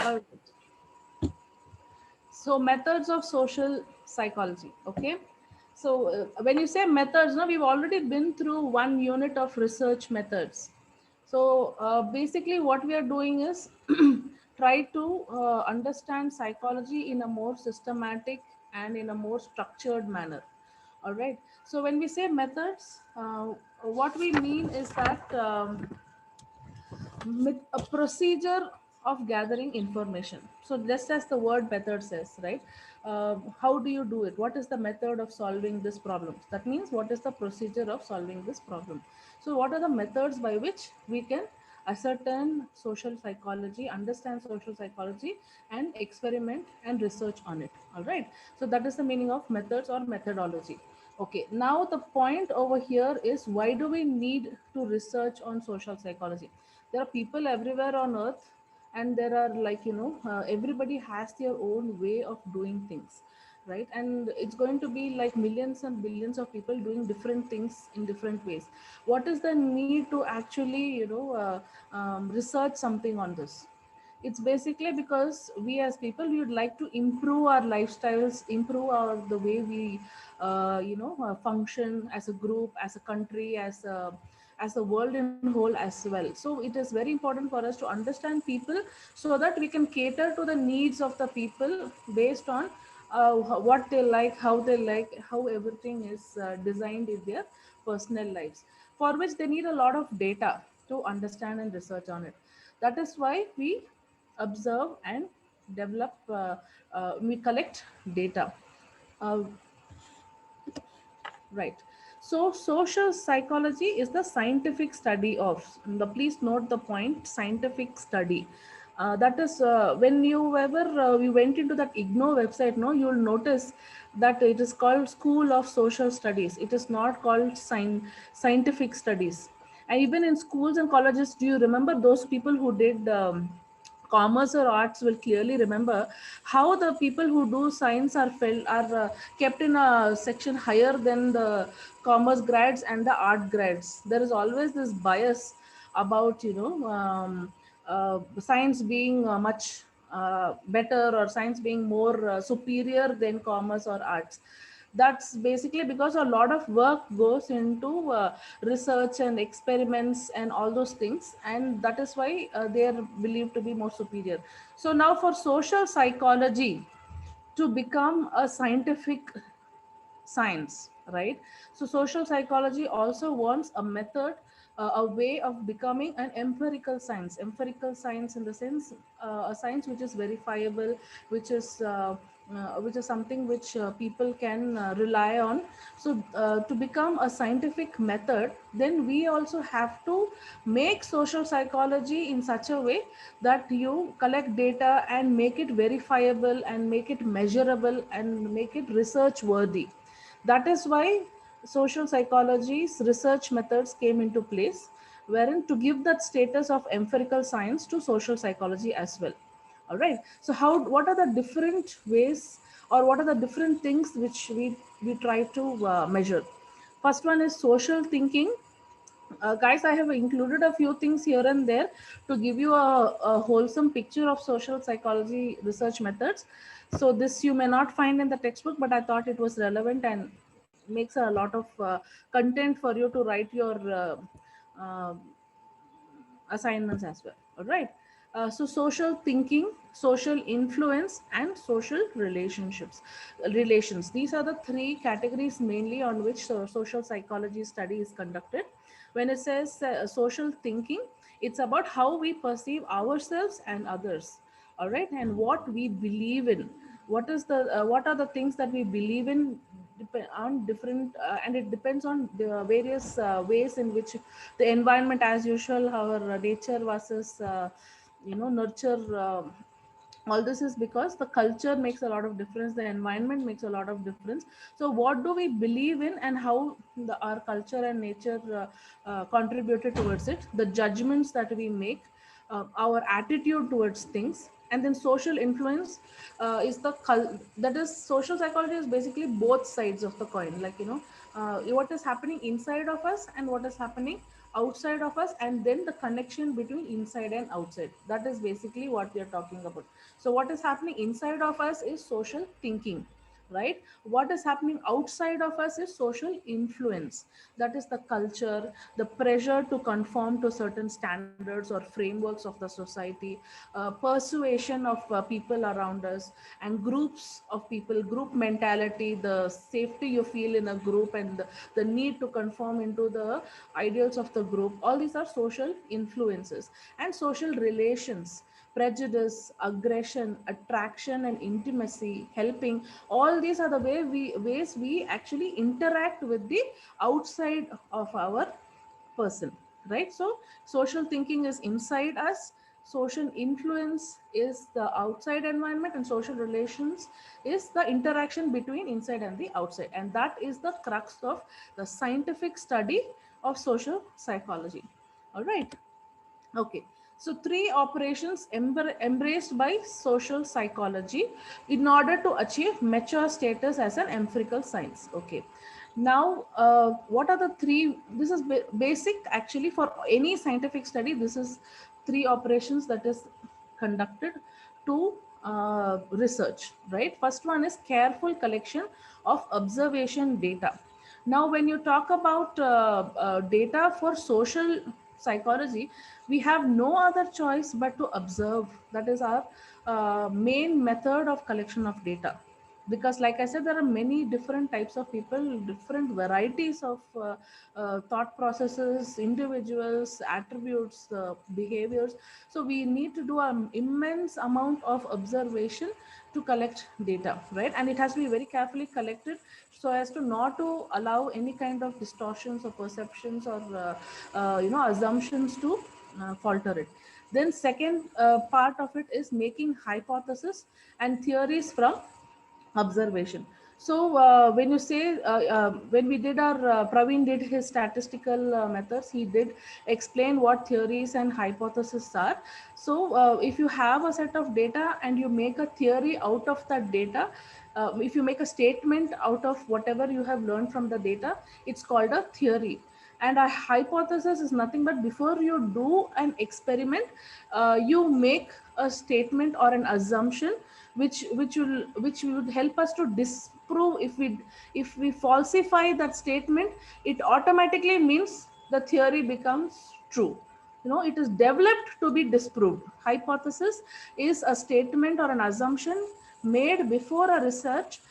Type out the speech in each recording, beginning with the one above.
All right. So methods of social psychology. Okay. So when you say methods, no, we've already been through one unit of research methods. So basically, what we are doing is try to understand psychology in a more systematic and in a more structured manner. All right. So when we say methods, what we mean is that a procedure of gathering information. So just as the word method says, right? How do you do it? What is the method of solving this problem? That means what is the procedure of solving this problem? So what are the methods by which we can ascertain social psychology, understand social psychology, and experiment and research on it? All right. So that is the meaning of methods or methodology. Okay, now the point over here is, why do we need to research on social psychology? There are people everywhere on earth, and there are, like, everybody has their own way of doing things, right? And it's going to be like millions and billions of people doing different things in different ways. What is the need to actually, research something on this? It's basically because we as people, we would like to improve our lifestyles, improve our the way we function as a group, as a country, as the world in whole as well. So it is very important for us to understand people, so that we can cater to the needs of the people based on what they like, how everything is designed in their personal lives, for which they need a lot of data to understand and research on it. That is why we observe and develop, we collect data. uh, Right. So social psychology is the scientific study of the, please note the point, scientific study. That is, when you ever you went into that IGNO website, no, you'll notice that it is called School of Social Studies. It is not called scientific studies. And even in schools and colleges, do you remember those people who did commerce or arts will clearly remember how the people who do science are kept in a section higher than the commerce grads and the art grads. There is always this bias about, science being much better, or science being more superior than commerce or arts. That's basically because a lot of work goes into research and experiments and all those things, and that is why they are believed to be more superior. So now for social psychology to become a scientific science, right? So social psychology also wants a method, a way of becoming an empirical science in the sense, a science which is verifiable, which is something which people can rely on. So to become a scientific method, then we also have to make social psychology in such a way that you collect data and make it verifiable and make it measurable and make it research worthy. That is why social psychology's research methods came into place, wherein to give that status of empirical science to social psychology as well. All right. So what are the different ways, or what are the different things which we try to measure? First one is social thinking. Guys, I have included a few things here and there to give you a wholesome picture of social psychology research methods. So this you may not find in the textbook, but I thought it was relevant and makes a lot of content for you to write your uh, assignments as well. All right. So social thinking, social influence, and social relations, these are the three categories mainly on which social psychology study is conducted. When it says social thinking, it's about how we perceive ourselves and others. All right. And what we believe in, what are the things that we believe in, on different, and it depends on the various ways in which the environment, as usual, our nature versus nurture, all this is because the culture makes a lot of difference, the environment makes a lot of difference. So what do we believe in, and how our culture and nature contributed towards it, the judgments that we make, our attitude towards things. And then social influence is that is, social psychology is basically both sides of the coin, like, what is happening inside of us and what is happening outside of us, and then the connection between inside and outside. That is basically what we are talking about. So what is happening inside of us is social thinking, right? What is happening outside of us is social influence. That is the culture, the pressure to conform to certain standards or frameworks of the society, persuasion of people around us, and groups of people, group mentality, the safety you feel in a group, and the need to conform into the ideals of the group. All these are social influences. And social relations, prejudice, aggression, attraction, and intimacy, helping. All these are the ways we actually interact with the outside of our person, right? So social thinking is inside us, social influence is the outside environment, and social relations is the interaction between inside and the outside. And that is the crux of the scientific study of social psychology. All right. Okay, so three operations embraced by social psychology in order to achieve mature status as an empirical science. Okay, now what are the three? This is basic actually for any scientific study. This is three operations that is conducted to research, right? First one is careful collection of observation data. Now, when you talk about data for social psychology, we have no other choice but to observe. That is our main method of collection of data. Because like I said, there are many different types of people, different varieties of thought processes, individuals, attributes, behaviors. So we need to do an immense amount of observation to collect data, right? And it has to be very carefully collected so as to not to allow any kind of distortions or perceptions or assumptions to falter it. Then second part of it is making hypothesis and theories from observation. So when you say when we did our Praveen did his statistical methods, he did explain what theories and hypotheses are. So if you have a set of data and you make a theory out of that data, if you make a statement out of whatever you have learned from the data, it's called a theory. And a hypothesis is nothing but before you do an experiment, you make a statement or an assumption which would help us to disprove. If we falsify that statement, it automatically means the theory becomes true. It is developed to be disproved. Hypothesis is a statement or an assumption made before a research,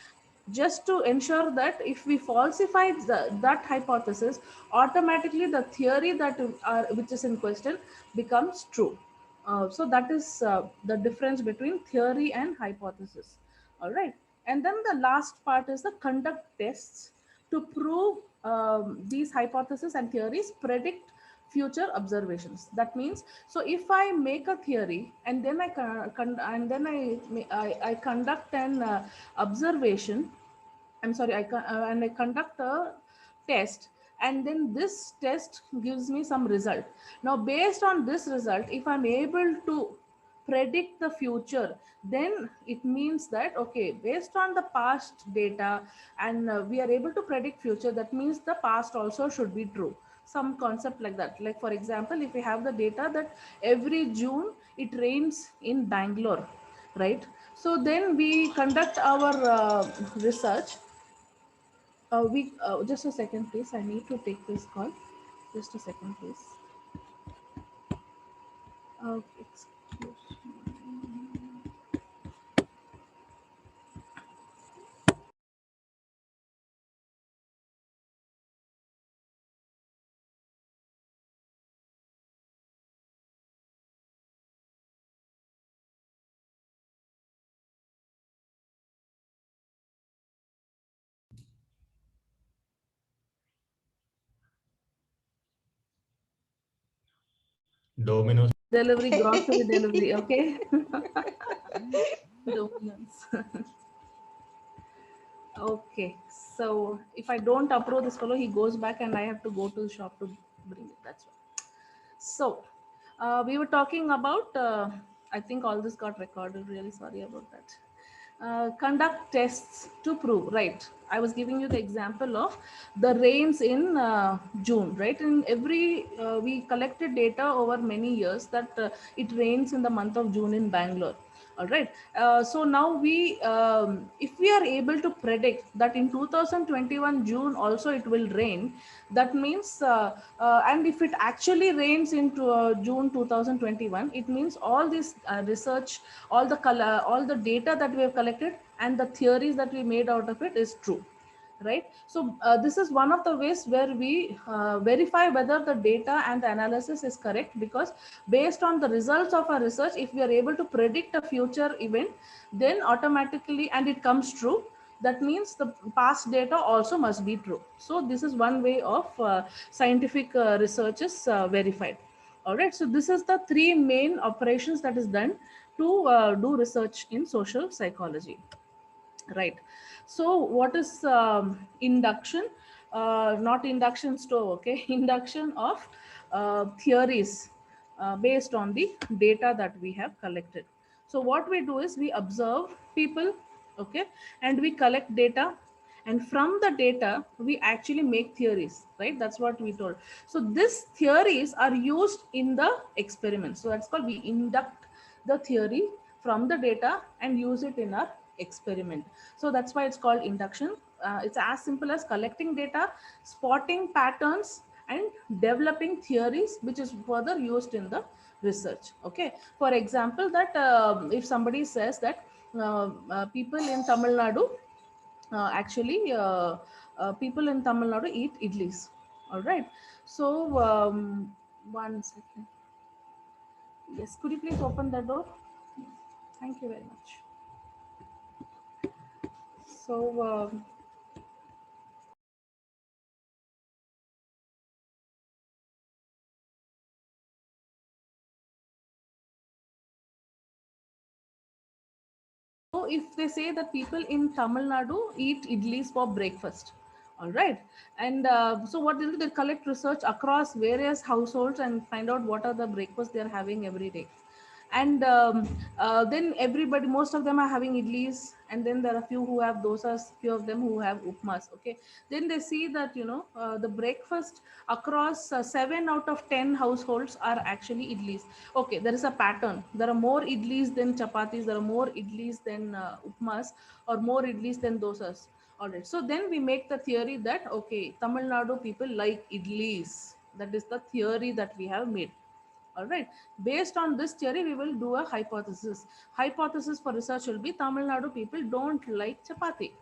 just to ensure that if we falsify that hypothesis, automatically the theory which is in question becomes true. So that is the difference between theory and hypothesis. All right. And then the last part is the conduct tests to prove these hypotheses and theories predict future observations. That means, so if I make a theory and then I conduct an observation, I'm sorry, and I conduct a test, and then this test gives me some result. Now, based on this result, if I'm able to predict the future, then it means that, okay, based on the past data, and we are able to predict future, that means the past also should be true. Some concept like that. Like, for example, if we have the data that every June it rains in Bangalore, right? So then we conduct our research. We Just a second, please. I need to take this call. Just a second, please. Excuse me. Domino's. Delivery, grocery delivery. Okay. Domino's. Okay. So if I don't approve this fellow, he goes back, and I have to go to the shop to bring it. That's why. So we were talking about. I think all this got recorded. Really sorry about that. conduct tests to prove, right? I was giving you the example of the rains in June, right? In every, we collected data over many years that it rains in the month of June in Bangalore. All right. So now we, if we are able to predict that in 2021 June also it will rain, that means, and if it actually rains into June 2021, it means all this research, all the color, all the data that we have collected and the theories that we made out of it is true, right? So this is one of the ways where we verify whether the data and the analysis is correct, because based on the results of our research, if we are able to predict a future event, then automatically, and it comes true, that means the past data also must be true. So this is one way of scientific research is verified. All right, so this is the three main operations that is done to do research in social psychology, right? So what is induction? Not induction stove, okay? Induction of theories based on the data that we have collected. So what we do is we observe people, okay, and we collect data, and from the data we actually make theories, right? That's what we told. So these theories are used in the experiment, so that's called, we induct the theory from the data and use it in our experiment. So that's why it's called induction. It's as simple as collecting data, spotting patterns, and developing theories which is further used in the research. Okay, for example, that if somebody says that people in Tamil Nadu, actually people in Tamil Nadu eat idlis. All right, so one second. Yes, could you please open the door? Thank you very much. So so if they say that people in Tamil Nadu eat idlis for breakfast, all right, and so what they do, they collect research across various households and find out what are the breakfasts they are having every day, and then everybody, most of them are having idlis, and then there are few who have dosas, few of them who have upmas. Okay, then they see that, you know, the breakfast across 7 out of 10 households are actually idlis. Okay, there is a pattern, there are more idlis than chapatis, there are more idlis than upmas, or more idlis than dosas. All right, so then we make the theory that, okay, Tamil Nadu people like idlis. That is the theory that we have made. All right, based on this theory we will do a hypothesis. Hypothesis for research will be Tamil Nadu people don't like chapati.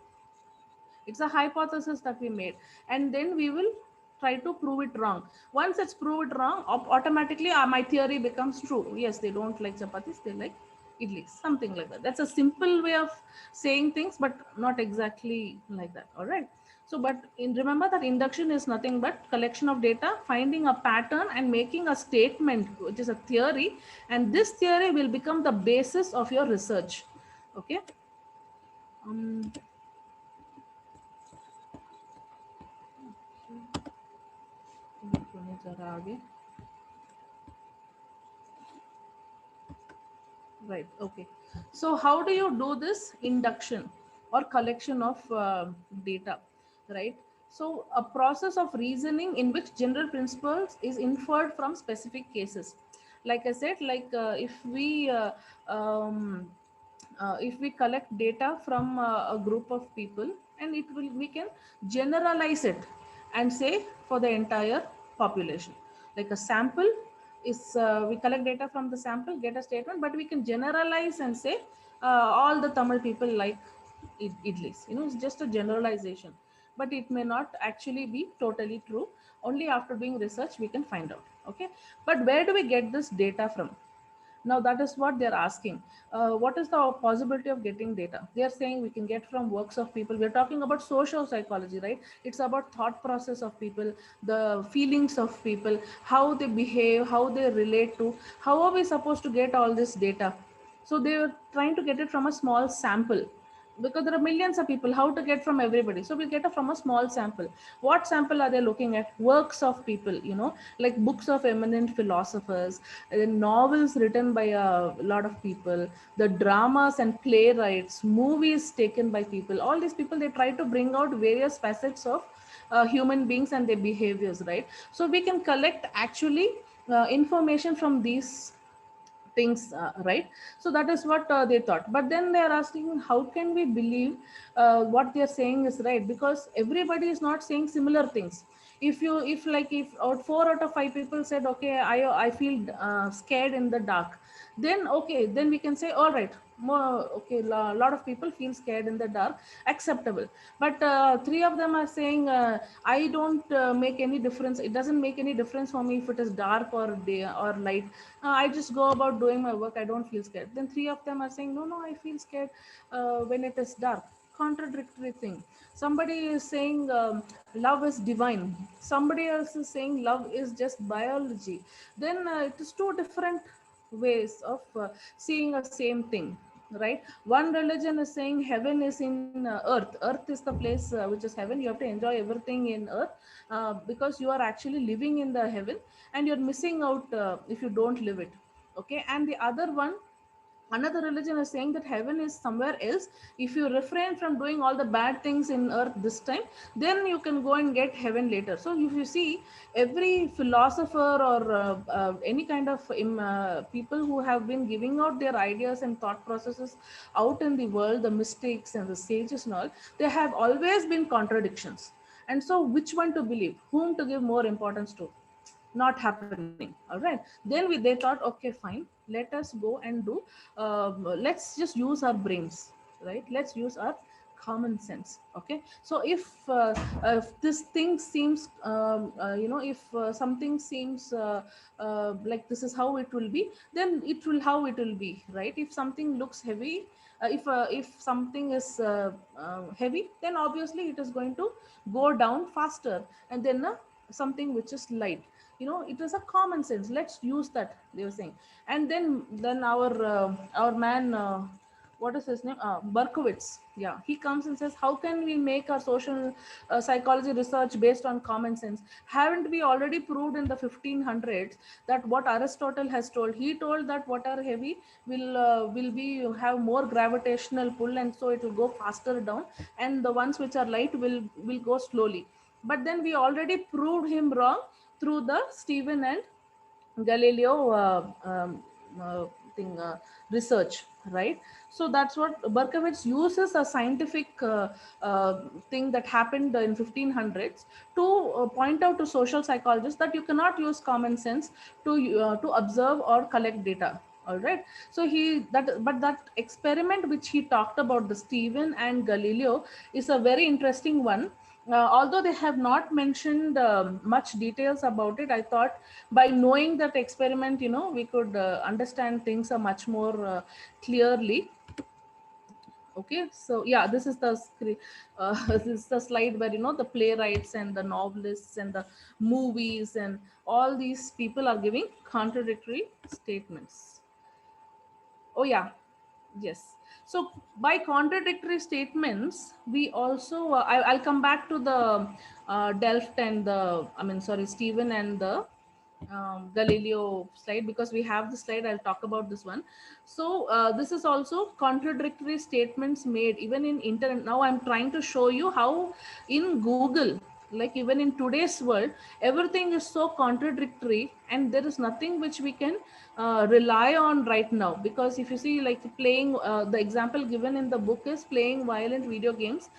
It's a hypothesis that we made, and then we will try to prove it wrong. Once it's proved wrong, automatically my theory becomes true. Yes, they don't like chapatis, they like idlis, something like that. That's a simple way of saying things, but not exactly like that. All right, so but remember that induction is nothing but collection of data, finding a pattern and making a statement, which is a theory, and this theory will become the basis of your research. Okay. um, जरा आगे. Right. Okay. So how do you do this induction or collection of data? Right. So a process of reasoning in which general principles is inferred from specific cases. Like I said, like um, if we collect data from a group of people, and it will, we can generalize it and say for the entire population, like a sample is, we collect data from the sample, get a statement, but we can generalize and say all the Tamil people like idlis. You know, it's just a generalization, but it may not actually be totally true. Only after doing research we can find out. Okay, but where do we get this data from? Now that is what they're asking. What is the possibility of getting data? They are saying we can get from works of people. We're talking about social psychology, right? It's about thought process of people, the feelings of people, how they behave, how they relate to. How are we supposed to get all this data? So they were trying to get it from a small sample. because there are millions of people, how to get from everybody? So we'll get from a small sample. What sample are they looking at? Works of people, like books of eminent philosophers, novels written by a lot of people, the dramas and playwrights, movies taken by people. All these people, they try to bring out various facets of human beings and their behaviors, right? So we can collect actually information from these things, right? So that is what they thought. But then they are asking, how can we believe what they are saying is right? Because everybody is not saying similar things. If four out of five people said, okay, I feel scared in the dark, then okay, then we can say, all right, more okay, a lot of people feel scared in the dark, acceptable. But three of them are saying, I don't make any difference, it doesn't make any difference for me if it is dark or day or light. I just go about doing my work, I don't feel scared. Then three of them are saying, no, no, I feel scared when it is dark. Contradictory thing. Somebody is saying love is divine, somebody else is saying love is just biology. Then it is two different ways of seeing a same thing, right? One religion is saying heaven is in earth is the place which is heaven, you have to enjoy everything in earth because you are actually living in the heaven, and you're missing out if you don't live it. Okay, and the other one, another religion is saying that heaven is somewhere else. If you refrain from doing all the bad things in earth this time, then you can go and get heaven later. So if you see, every philosopher or any kind of people who have been giving out their ideas and thought processes out in the world, the mystics and the sages and all, there have always been contradictions. And so which one to believe, whom to give more importance to? Not happening. All right, then they thought, okay, fine, let us go and do let's just use our brains, right? Let's use our common sense. Okay, so if this thing seems if something seems like this is how it will be, then it will how it will be, right? If something looks heavy, if something is heavy, then obviously it is going to go down faster. And then something which is light, it is a common sense, let's use that, they were saying. And then our man, what is his name, Berkowitz, yeah, he comes and says, how can we make our social psychology research based on common sense? Haven't we already proved in the 1500s that what Aristotle has told? He told that what are heavy will be have more gravitational pull, and so it will go faster down, and the ones which are light will go slowly. But then we already proved him wrong through the Stephen and Galileo uh, thing, research, right? So that's what Berkowitz uses, a scientific thing that happened in 1500s to point out to social psychologists that you cannot use common sense to observe or collect data. All right. So that experiment which he talked about, the Stephen and Galileo, is a very interesting one. Although they have not mentioned much details about it, I thought by knowing that experiment, we could understand things much more clearly. Okay, so yeah, this is the this is the slide where the playwrights and the novelists and the movies and all these people are giving contradictory statements. Oh yeah, yes. So by contradictory statements, we also I'll come back to the Delft and the Stephen and the Galileo slide, because we have the slide. I'll talk about this one. So this is also contradictory statements made even in internet. Now I'm trying to show you how in Google, like even in today's world, everything is so contradictory, and there is nothing which we can rely on right now. Because if you see, like playing the example given in the book is playing violent video games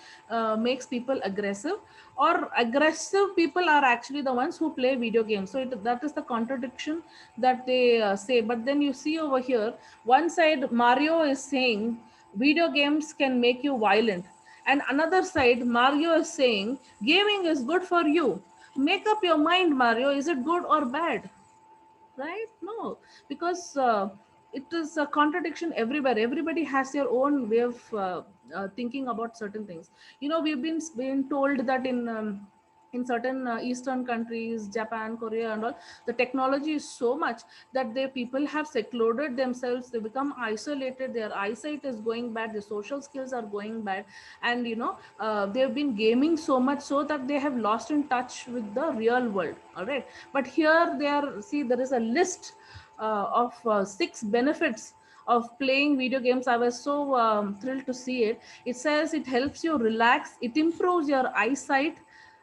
makes people aggressive, or aggressive people are actually the ones who play video games. So that is the contradiction that they say. But then you see over here, one side Mario is saying video games can make you violent, and another side Mario is saying gaming is good for you. Make up your mind, Mario, is it good or bad? Right? No, because it is a contradiction everywhere. Everybody has their own way of thinking about certain things. We've been told that in in certain eastern countries, Japan, Korea and all, the technology is so much that the people have secluded themselves, they become isolated, their eyesight is going bad, their social skills are going bad, and they've been gaming so much so that they have lost in touch with the real world. All right, but here they are, see, there is a list of 6 benefits of playing video games. I was so thrilled to see it. It says it helps you relax, it improves your eyesight,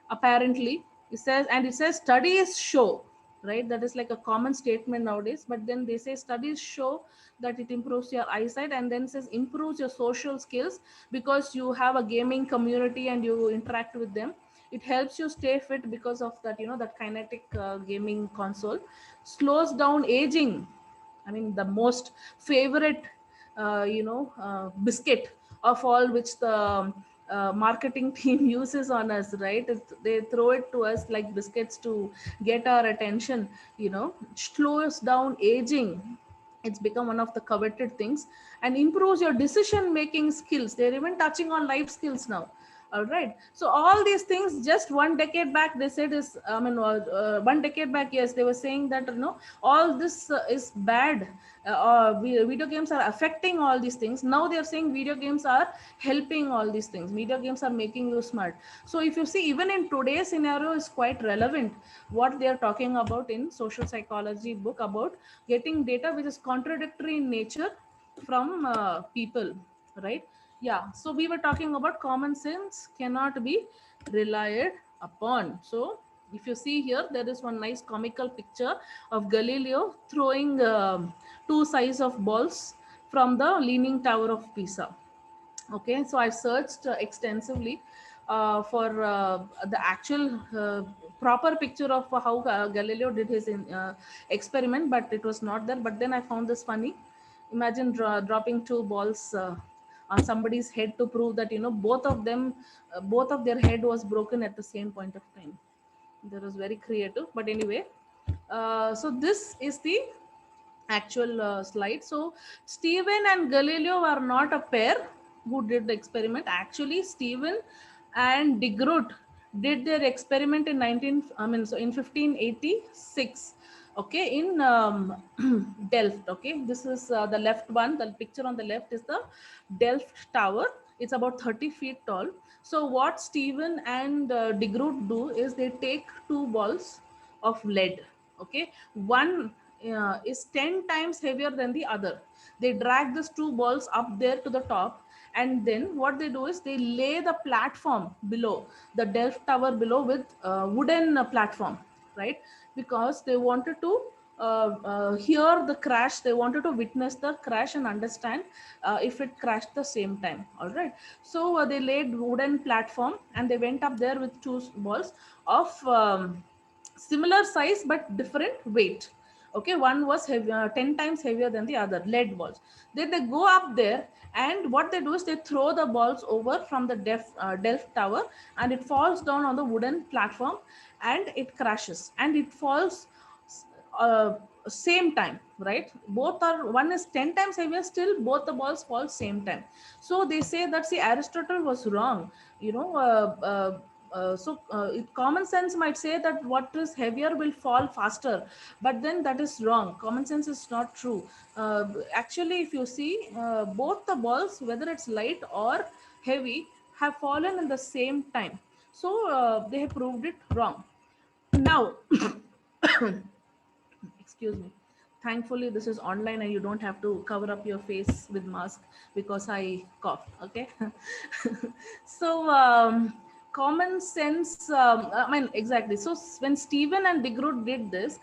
apparently. It says, and it says studies show, right, that is like a common statement nowadays, but then they say studies show that it improves your eyesight, and then says improves your social skills because you have a gaming community and you interact with them. It helps you stay fit because of that, that kinetic gaming console. Slows down aging. I mean, the most favorite, biscuit of all, which the marketing team uses on us, right? They throw it to us like biscuits to get our attention. Slows down aging. It's become one of the coveted things, and improves your decision making skills. They're even touching on life skills now. All right, so all these things just one decade back they said is, I mean, 1 decade back, yes, they were saying that, all this is bad. Video games are affecting all these things. Now they are saying video games are helping all these things, video games are making you smart. So if you see, even in today's scenario is quite relevant what they are talking about in social psychology book about getting data which is contradictory in nature from people, right? Yeah, so we were talking about common sense cannot be relied upon. So if you see here, there is one nice comical picture of Galileo throwing 2 size of balls from the Leaning Tower of Pisa. Okay, so I searched extensively for the actual proper picture of how Galileo did his experiment, but it was not there. But then I found this funny. Imagine dropping 2 balls on somebody's head to prove that, both of them, both of their head was broken at the same point of time. That was very creative, but anyway, so this is the actual slide. So Stephen and Galileo are not a pair who did the experiment. Actually, Stephen and De Groot did their experiment in 19, I mean, so in 1586. Okay, in Delft. Okay, this is the left one. The picture on the left is the Delft Tower. It's about 30 feet tall. So what Stephen and De Groot do is they take 2 balls of lead. Okay, one is 10 times heavier than the other. They drag these 2 balls up there to the top, and then what they do is they lay the platform below, the Delft Tower below, with wooden platform, right? Because they wanted to hear the crash, they wanted to witness the crash and understand if it crashed the same time. All right, so they laid wooden platform and they went up there with 2 balls of similar size but different weight. Okay, one was heavy, 10 times heavier than the other, lead balls. Then they go up there, and what they do is they throw the balls over from the Delft Tower, and it falls down on the wooden platform, and it crashes, and it falls uh, same time, right? Both are, one is 10 times heavier, still both the balls fall same time. So they say that, see, Aristotle was wrong. Common sense might say that what is heavier will fall faster, but then that is wrong. Common sense is not true. Actually, if you see, both the balls, whether it's light or heavy, have fallen in the same time. So they have proved it wrong. Now, excuse me, thankfully this is online and you don't have to cover up your face with mask because I coughed. Okay. So common sense, I mean, exactly. So when Stephen and De Groot did this,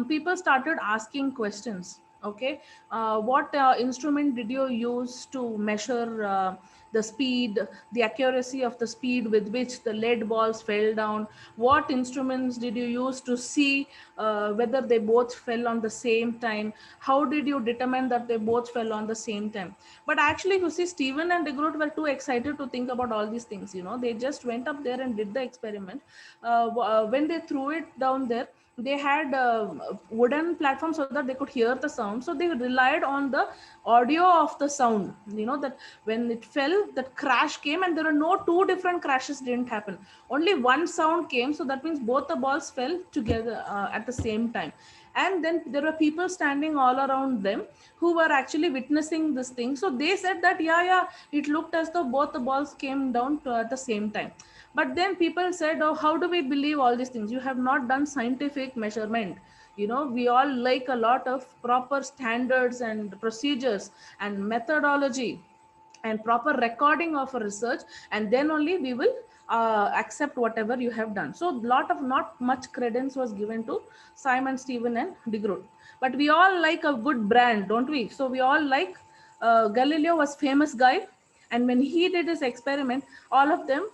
people started asking questions. Okay, what instrument did you use to measure the speed, the accuracy of the speed with which the lead balls fell down? What instruments did you use to see whether they both fell on the same time? How did you determine that they both fell on the same time? But actually, you see, Stephen and De Groot were too excited to think about all these things. They just went up there and did the experiment. When they threw it down there, they had wooden platforms so that they could hear the sound, so they relied on the audio of the sound, you know, that when it fell, that crash came, and there were no two different crashes, didn't happen, only one sound came, so that means both the balls fell together at the same time. And then there were people standing all around them who were actually witnessing this thing, so they said that yeah, it looked as though both the balls came down at the same time. But then people said, oh, how do we believe all these things? You have not done scientific measurement. You know, we all like a lot of proper standards and procedures and methodology and proper recording of a research, and then only we will accept whatever you have done. So lot of, not much credence was given to Simon, Stephen and De Groot. But we all like a good brand, don't we? So we all like, Galileo was famous guy, and when he did his experiment, all of them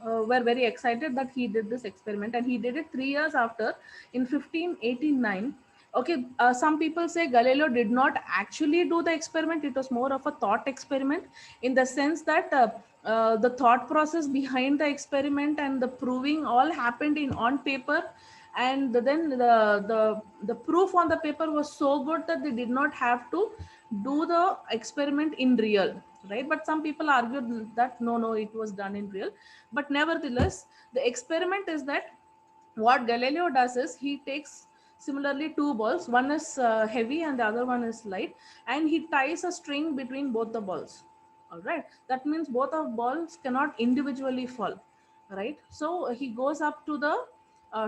were very excited that he did this experiment, and he did it 3 years after, in 1589. Okay, some people say Galileo did not actually do the experiment, it was more of a thought experiment, in the sense that the thought process behind the experiment and the proving all happened in on paper, and then the proof on the paper was so good that they did not have to do the experiment in real, right? But some people argued that no, it was done in real. But nevertheless, the experiment is that what Galileo does is he takes similarly two balls, one is heavy and the other one is light, and he ties a string between both the balls. All right, that means both of balls cannot individually fall, right? So he goes up to the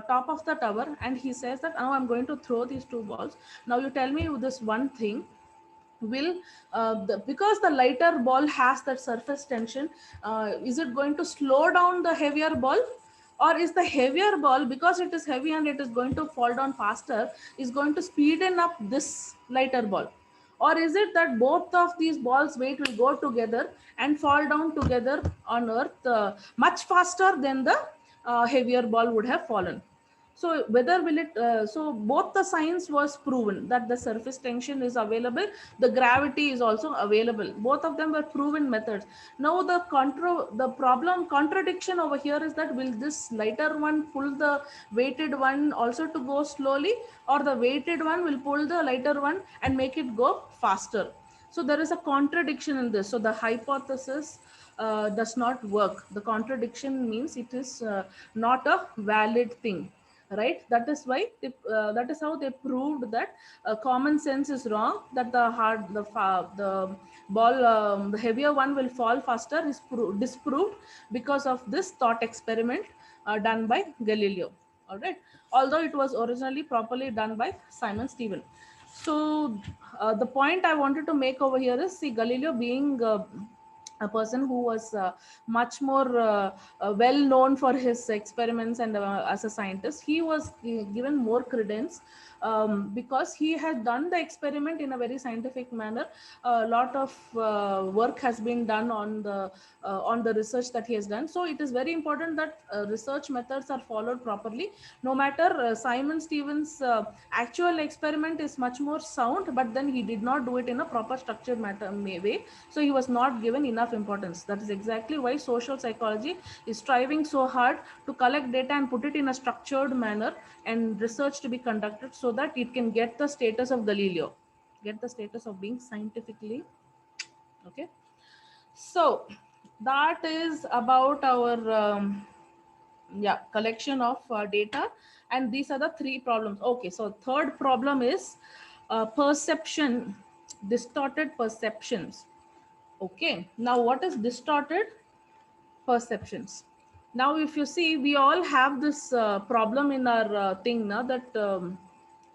top of the tower, and he says that now I'm going to throw these two balls. Now you tell me this one thing, will because the lighter ball has that surface tension, is it going to slow down the heavier ball, or is the heavier ball, because it is heavy and it is going to fall down faster, is going to speeden up this lighter ball? Or is it that both of these balls weight will go together and fall down together on earth much faster than the heavier ball would have fallen? So whether will it, so both the science was proven that the surface tension is available, the gravity is also available. Both of them were proven methods. Now the problem contradiction over here is that will this lighter one pull the weighted one also to go slowly, or the weighted one will pull the lighter one and make it go faster? So there is a contradiction in this. So the hypothesis does not work. The contradiction means it is not a valid thing, right? That is why that is how they proved that common sense is wrong, that the ball, the heavier one will fall faster, is disproved because of this thought experiment done by Galileo. All right, although it was originally properly done by Simon Stephen. So the point I wanted to make over here is, see, Galileo being a person who was much more well known for his experiments, and as a scientist, he was given more credence because he had done the experiment in a very scientific manner. A lot of work has been done on the research that he has done. So it is very important that research methods are followed properly. No matter Simon Stevens actual experiment is much more sound, but then he did not do it in a proper structured way, so he was not given enough importance. That is exactly why social psychology is striving so hard to collect data and put it in a structured manner, and research to be conducted, so that it can get the status of Galileo, get the status of being scientifically okay. So that is about our collection of data, and these are the three problems. Okay, so third problem is perception, distorted perceptions. Okay, now what is distorted perceptions? Now if you see, we all have this problem in our thing now, that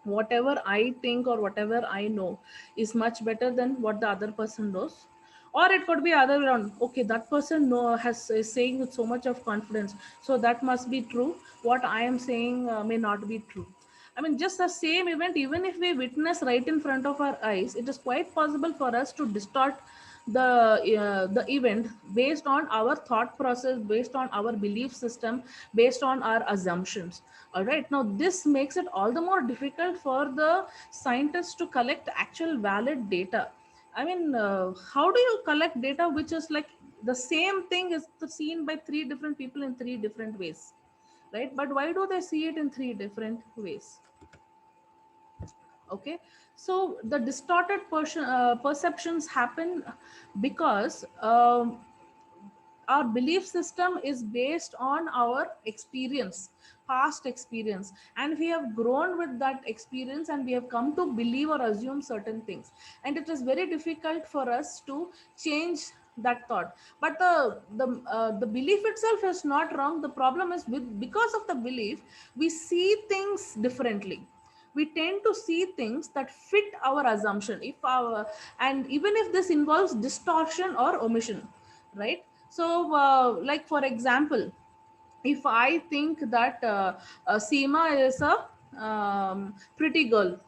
whatever I think or whatever I know is much better than what the other person knows. Or it could be other way around. Okay, that person is saying with so much of confidence, so that must be true. What I am saying may not be true. I mean, just the same event, even if we witness right in front of our eyes, it is quite possible for us to distort the event based on our thought process, based on our belief system, based on our assumptions. All right, now this makes it all the more difficult for the scientists to collect actual valid data. I mean, how do you collect data which is like the same thing is seen by three different people in three different ways, right? But why do they see it in three different ways? Okay, so the distorted perceptions happen because our belief system is based on our experience, past experience, and we have grown with that experience, and we have come to believe or assume certain things, and it is very difficult for us to change that thought. But the belief itself is not wrong. The problem is, with because of the belief, we see things differently. We tend to see things that fit our assumption, if our, and even if this involves distortion or omission, right? So like for example, if I think that Seema is a pretty girl,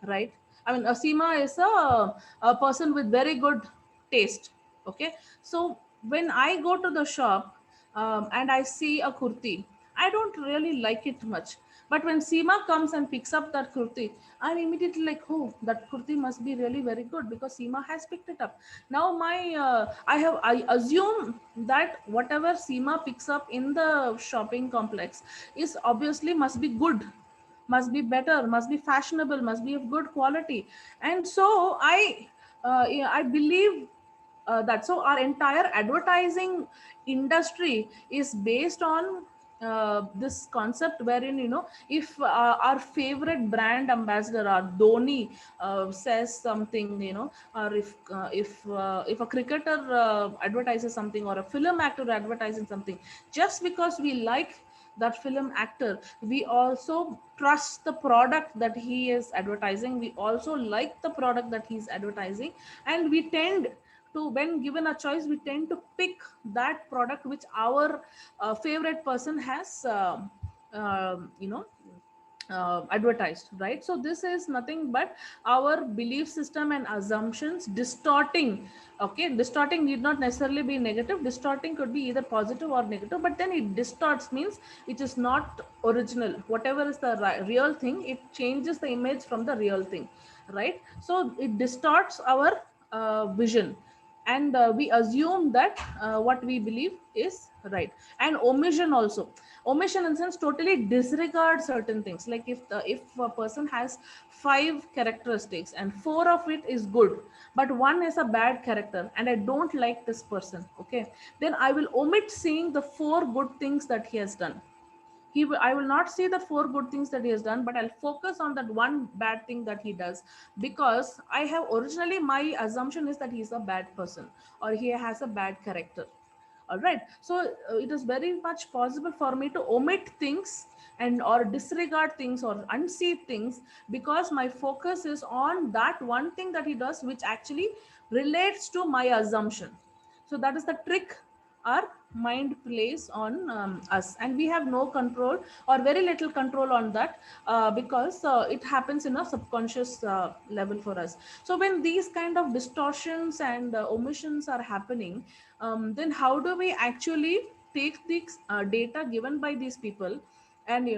right? I mean, Seema is a person with very good taste. Okay, so when I go to the shop and I see a kurti, I don't really like it much. But when Seema comes and picks up that kurti, I'm immediately like, oh, that kurti must be really very good because Seema has picked it up. Now I assume that whatever Seema picks up in the shopping complex is obviously must be good, must be better, must be fashionable, must be of good quality. And so yeah, I believe that. So our entire advertising industry is based on this concept wherein, if our favorite brand ambassador, our Dhoni, says something, or if a cricketer advertises something, or a film actor advertising something, just because we like that film actor, we also trust the product that he is advertising, we also like the product that he's advertising, and we tend to, when given a choice, we tend to pick that product which our favorite person has you know advertised, right? So this is nothing but our belief system and assumptions distorting. Okay, distorting need not necessarily be negative. Distorting could be either positive or negative, but then it distorts means it is not original. Whatever is the real thing, it changes the image from the real thing, right? So it distorts our vision, and we assume that what we believe is right. And omission also, omission in sense totally disregard certain things. Like if a person has 5 characteristics and 4 of it is good, but one is a bad character, and I don't like this person, okay, then I will omit seeing the 4 good things that he has done. I will not see the 4 good things that he has done, but I'll focus on that one bad thing that he does, because I have originally, my assumption is that he's a bad person, or he has a bad character. All right, so it is very much possible for me to omit things, and or disregard things, or unsee things, because my focus is on that one thing that he does, which actually relates to my assumption. So that is the trick our mind plays on us, and we have no control, or very little control on that, because it happens in a subconscious level for us. So when these kind of distortions and omissions are happening, then how do we actually take the data given by these people, and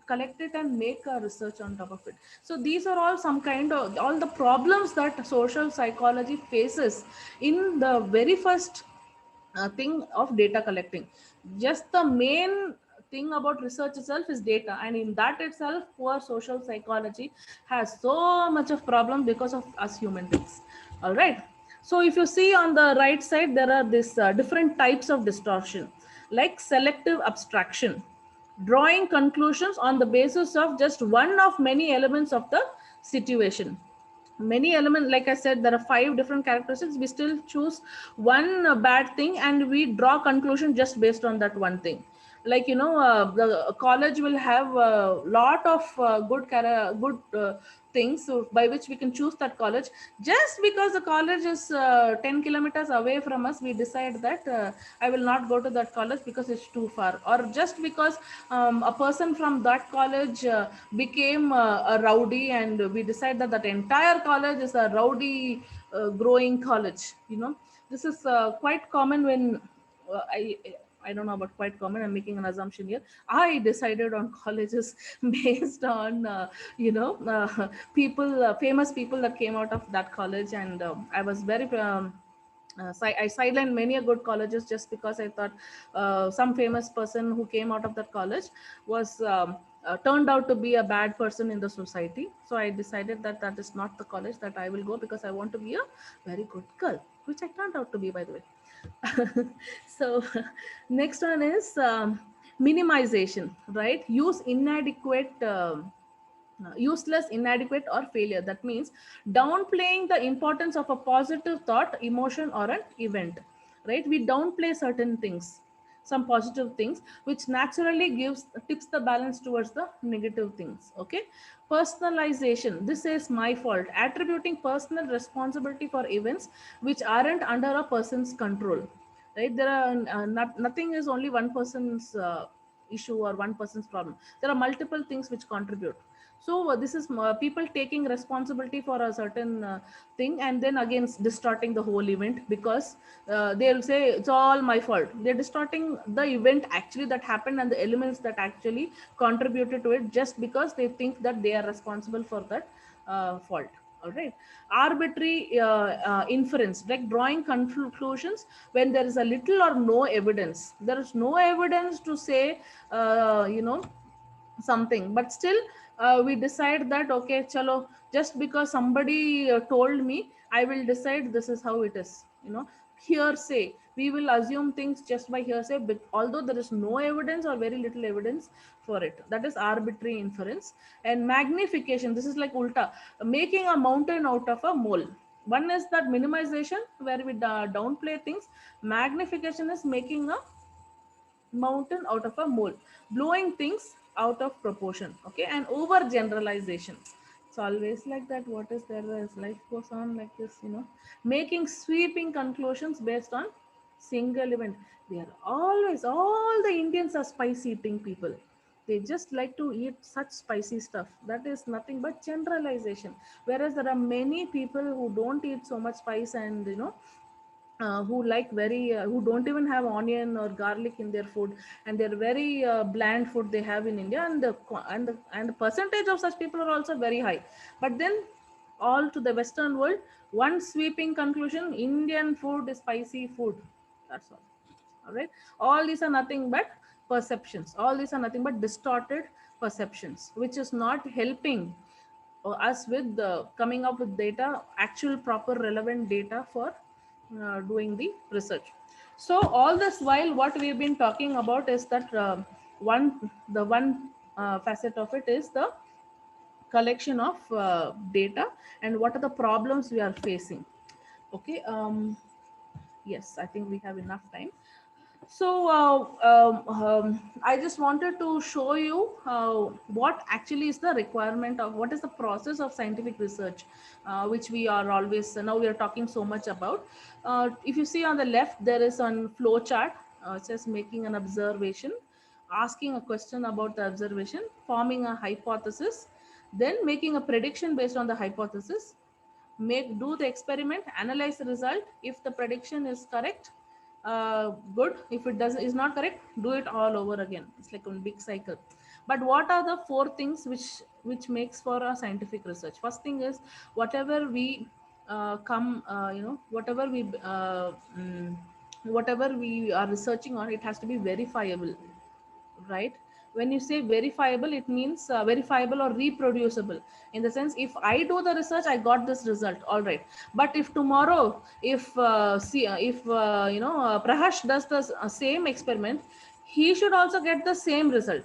collect it and make a research on top of it? So these are all some kind of all the problems that social psychology faces in the very first thing of data collecting. Just the main thing about research itself is data, and in that itself, poor social psychology has so much of problem because of us human beings. All right, so if you see on the right side, there are these different types of distortion, like selective abstraction, drawing conclusions on the basis of just one of many elements of the situation. Many elements, like I said, there are 5 different characteristics, we still choose one bad thing, and we draw conclusion just based on that one thing. Like, the college will have a lot of good things, so by which we can choose that college. Just because the college is 10 kilometers away from us, we decide that I will not go to that college because it's too far. Or just because a person from that college became a rowdy, and we decide that that entire college is a rowdy growing college. This is quite common when I don't know about quite common. I'm making an assumption here. I decided on colleges based on people, famous people that came out of that college, and I was very I sidelined many a good colleges just because I thought some famous person who came out of that college was turned out to be a bad person in the society. So I decided that that is not the college that I will go, because I want to be a very good girl, which I turned out to be, by the way. So next one is minimization, right? Use inadequate. Useless, inadequate, or failure. That means downplaying the importance of a positive thought, emotion, or an event, right? We downplay certain things, some positive things, which naturally gives tips the balance towards the negative things. Okay. Personalization, this is my fault, attributing personal responsibility for events which aren't under a person's control, right? There are nothing is only one person's issue or one person's problem. There are multiple things which contribute. So this is people taking responsibility for a certain thing, and then again distorting the whole event, because they'll say it's all my fault. They're distorting the event actually that happened and the elements that actually contributed to it, just because they think that they are responsible for that fault. All right. Arbitrary inference, like drawing conclusions when there is a little or no evidence. There is no evidence to say something, but still we decide that okay, chalo, just because somebody told me, I will decide this is how it is. Hearsay, we will assume things just by hearsay, but although there is no evidence or very little evidence for it. That is arbitrary inference. And magnification, this is like ulta, making a mountain out of a mole. One is that minimization, where we downplay things. Magnification is making a mountain out of a mole, blowing things out of proportion. Okay. And over generalization, it's always like that. What is there as life goes on like this, making sweeping conclusions based on single event. They are always, all the Indians are spicy eating people. They just like to eat such spicy stuff. That is nothing but generalization. Whereas there are many people who don't eat so much spice, and who like very who don't even have onion or garlic in their food, and they're very bland food they have in India, and the percentage of such people are also very high. But then all to the Western world, one sweeping conclusion: Indian food is spicy food. That's all right. All these are nothing but perceptions. All these are nothing but distorted perceptions, which is not helping us with coming up with data, actual proper relevant data for doing the research. So all this while, what we've been talking about is that one facet of it is the collection of data, and what are the problems we are facing. Okay. Yes, I think we have enough time. So I just wanted to show you what actually is the requirement of, what is the process of scientific research, which we are always, now we are talking so much about. If you see on the left, there is a flow chart. It says making an observation, asking a question about the observation, forming a hypothesis, then making a prediction based on the hypothesis, do the experiment, analyze the result. If the prediction is correct, good. If it does is not correct, do it all over again. It's like a big cycle. But what are the four things which makes for a scientific research? First thing is, whatever we whatever we are researching on, it has to be verifiable, right? When you say verifiable, it means verifiable or reproducible. In the sense, if I do the research, I got this result, all right. But if tomorrow, if Prahash does the same experiment, he should also get the same result.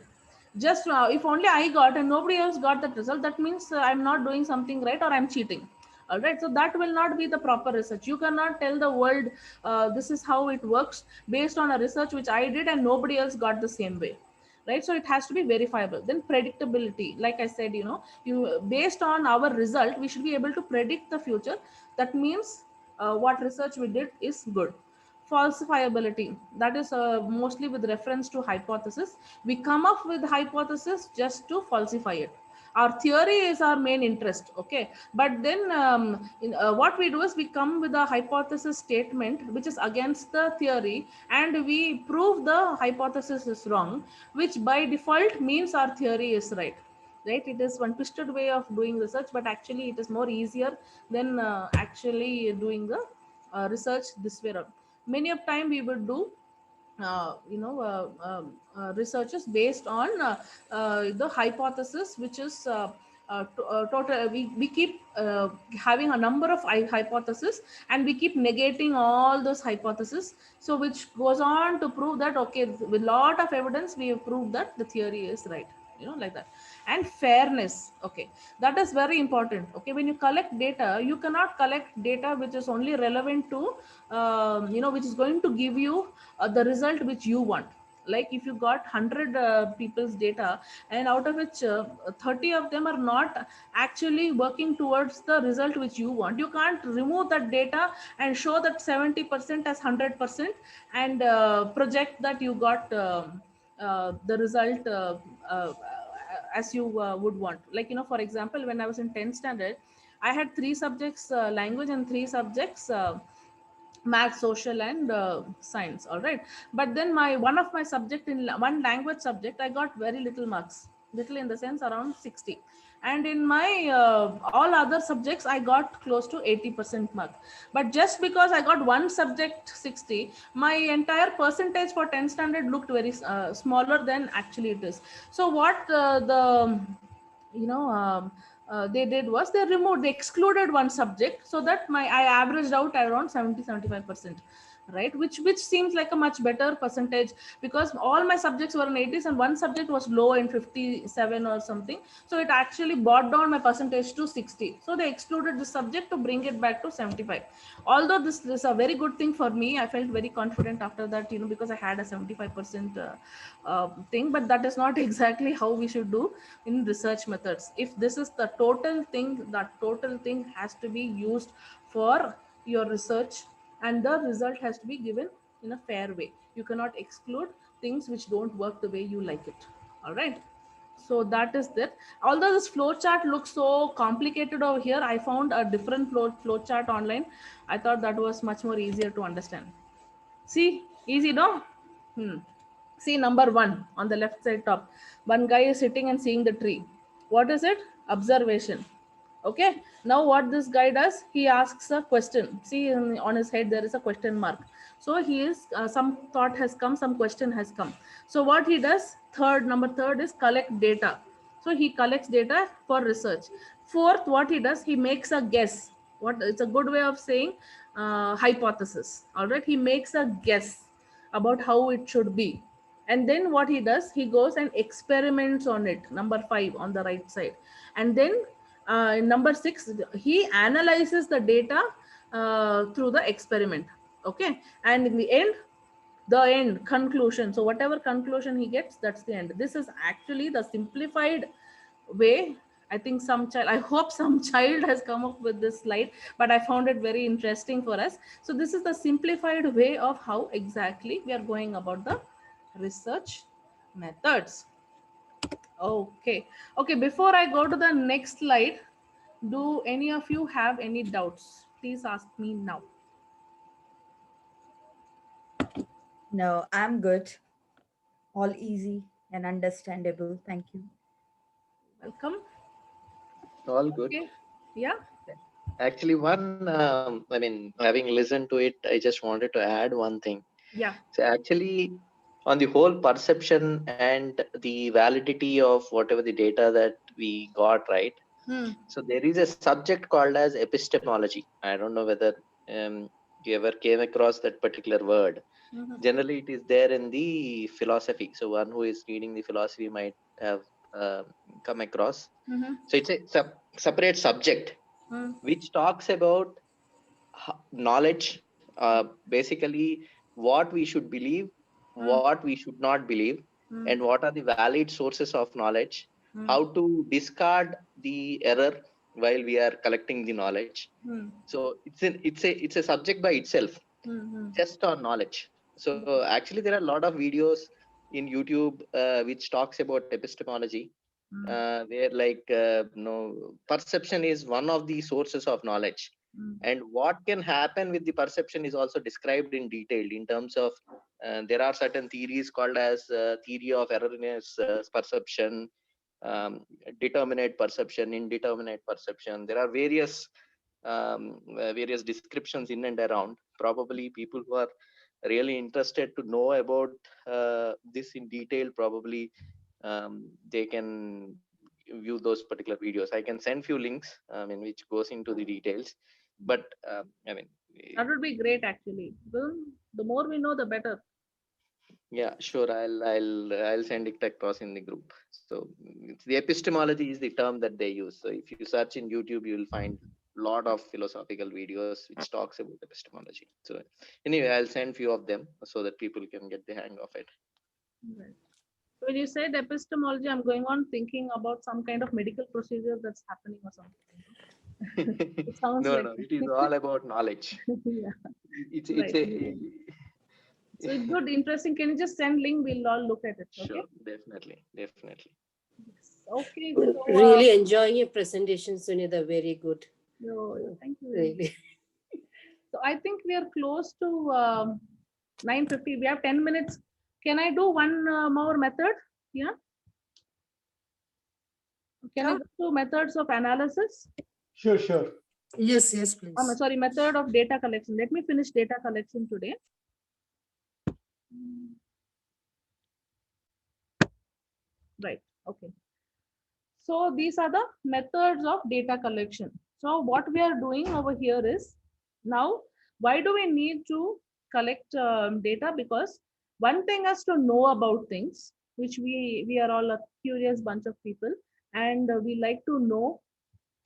Just if only I got and nobody else got that result, that means I'm not doing something right, or I'm cheating. All right. So that will not be the proper research. You cannot tell the world this is how it works based on a research which I did and nobody else got the same way, right? So it has to be verifiable. Then predictability, like I said, you based on our result, we should be able to predict the future. That means what research we did is good. Falsifiability, that is mostly with reference to hypothesis. We come up with hypothesis just to falsify it. Our theory is our main interest, okay? But then what we do is we come with a hypothesis statement which is against the theory, and we prove the hypothesis is wrong, which by default means our theory is right. Right? It is one twisted way of doing research, but actually it is more easier than actually doing the research this way around. Many of time we would do researches based on the hypothesis, which is total. We keep having a number of hypotheses, and we keep negating all those hypotheses, so which goes on to prove that, okay, with lot of evidence we have proved that the theory is right, like that. And fairness, okay, that is very important. Okay, when you collect data, you cannot collect data which is only relevant to which is going to give you the result which you want. Like if you got 100 people's data, and out of which 30 of them are not actually working towards the result which you want, you can't remove that data and show that 70% as 100%, and project that you got the result as you would want. Like, for example, when I was in 10th standard, I had three subjects, language, and three subjects, math, social, and science. All right. But then my one of my subject, in one language subject, I got very little marks, little in the sense around 60. And in my all other subjects, I got close to 80% mark. But just because I got one subject 60, my entire percentage for 10th standard looked very smaller than actually it is. So what the you know they did was, they excluded one subject, so that I averaged out around 70-75%, right? Which seems like a much better percentage, because all my subjects were in 80s and one subject was low in 57 or something. So it actually brought down my percentage to 60. So they excluded the subject to bring it back to 75. Although this is a very good thing for me, I felt very confident after that, because I had a 75% thing. But that is not exactly how we should do in research methods. If this is the total thing, that total thing has to be used for your research, and the result has to be given in a fair way. You cannot exclude things which don't work the way you like it. All right. So that is that. Although this flow chart looks so complicated over here, I found a different flow chart online. I thought that was much more easier to understand. See, easy, no? See, number one on the left side top. One guy is sitting and seeing the tree. What is it? Observation. Okay. Now, what this guy does, he asks a question. See, on his head, there is a question mark. So, he is, some thought has come, some question has come. So, what he does, number third is collect data. So, he collects data for research. Fourth, what he does, he makes a guess. What it's a good way of saying hypothesis. All right. He makes a guess about how it should be. And then what he does, he goes and experiments on it. Number 5 on the right side. And then in number 6, he analyzes the data through the experiment. Okay. And in the end conclusion. So whatever conclusion he gets, that's the end. This is actually the simplified way. I think I hope some child has come up with this slide, but I found it very interesting for us. So this is the simplified way of how exactly we are going about the research methods. Okay. Okay. Before I go to the next slide, do any of you have any doubts? Please ask me now. No, I'm good. All easy and understandable. Thank you. Welcome. All good. Okay. Yeah. Actually, having listened to it, I just wanted to add one thing. Yeah. So, actually, on the whole perception and the validity of whatever the data that we got, right? So, there is a subject called as epistemology. I don't know whether you ever came across that particular word. Generally, it is there in the philosophy. So, one who is reading the philosophy might have come across. So, it's a separate subject which talks about knowledge, basically what we should believe, what we should not believe, and what are the valid sources of knowledge, how to discard the error while we are collecting the knowledge. So it's a subject by itself, just on knowledge. So actually there are a lot of videos in YouTube which talks about epistemology, where perception is one of the sources of knowledge, and what can happen with the perception is also described in detail in terms of there are certain theories called as theory of erroneous perception, determinate perception, indeterminate perception. There are various various descriptions in and around. Probably people who are really interested to know about this in detail, probably they can view those particular videos. I can send few links, which goes into the details. But that would be great actually. The more we know, the better. Yeah, sure. I'll send it across in the group. So the epistemology is the term that they use. So if you search in YouTube, you will find a lot of philosophical videos which talks about epistemology. So anyway, I'll send few of them so that people can get the hang of it. Right. When you said epistemology, I'm going on thinking about some kind of medical procedure that's happening or something. It sounds No, like no, it is all about knowledge. yeah. It's Right. a So it's good, interesting. Can you just send link? We'll all look at it. Okay. sure, definitely. Yes. Okay. So, Really enjoying your presentation, Sunita. Very good. thank you. Really. So I think we are close to 9:50. We have 10 minutes. Can I do one more method? Yeah. Can I go to methods of analysis? Sure. Yes, please. Sorry, method of data collection. Let me finish data collection today. Right. Okay. So these are the methods of data collection. So what we are doing over here is, now, why do we need to collect data? Because one thing is to know about things, which we are all a curious bunch of people, and we like to know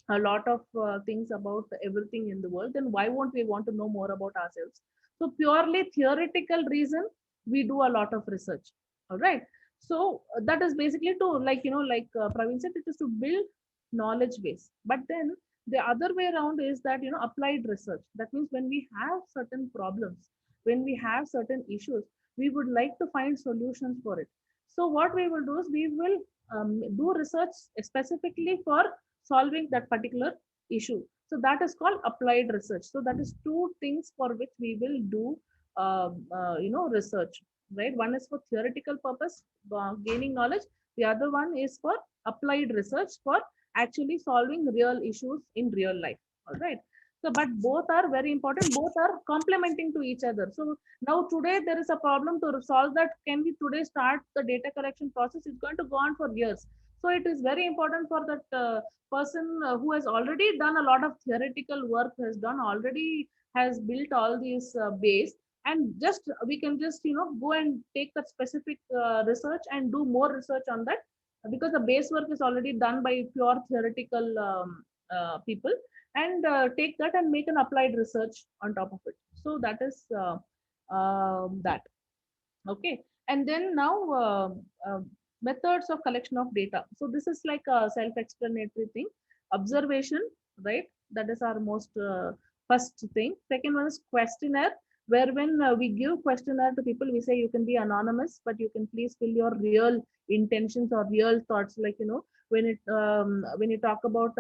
a lot of things about everything in the world. Then why won't we want to know more about ourselves? So purely theoretical reason, we do a lot of research. All right. So that is basically to, like Praveen said, it is to build knowledge base. But then the other way around is that applied research. That means when we have certain problems, when we have certain issues, we would like to find solutions for it. So what we will do is we will do research specifically for solving that particular issue. So that is called applied research. So that is two things for which we will do research, right? One is for theoretical purpose, gaining knowledge. The other one is for applied research, for actually solving real issues in real life. All right. So, but both are very important. Both are complementing to each other. So now today there is a problem to solve that. Can we today start the data collection process? It's going to go on for years. So it is very important for that person who has already done a lot of theoretical work, has built all these base, and just we can just go and take that specific research and do more research on that, because the base work is already done by pure theoretical people, and take that and make an applied research on top of it. So that is that. Okay. And then now methods of collection of data. So this is like a self-explanatory thing. Observation, right? That is our most first thing. Second one is questionnaire, where when we give questionnaire to people, we say you can be anonymous, but you can please fill your real intentions or real thoughts. Like when you talk about